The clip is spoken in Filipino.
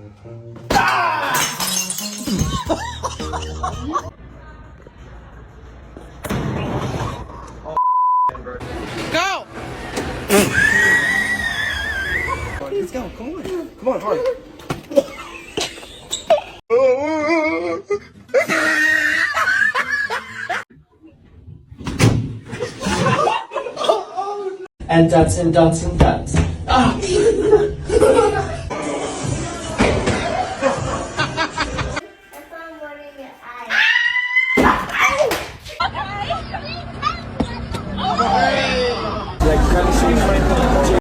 Go! Let's go. Come on. Come on, hurry. And Dutton.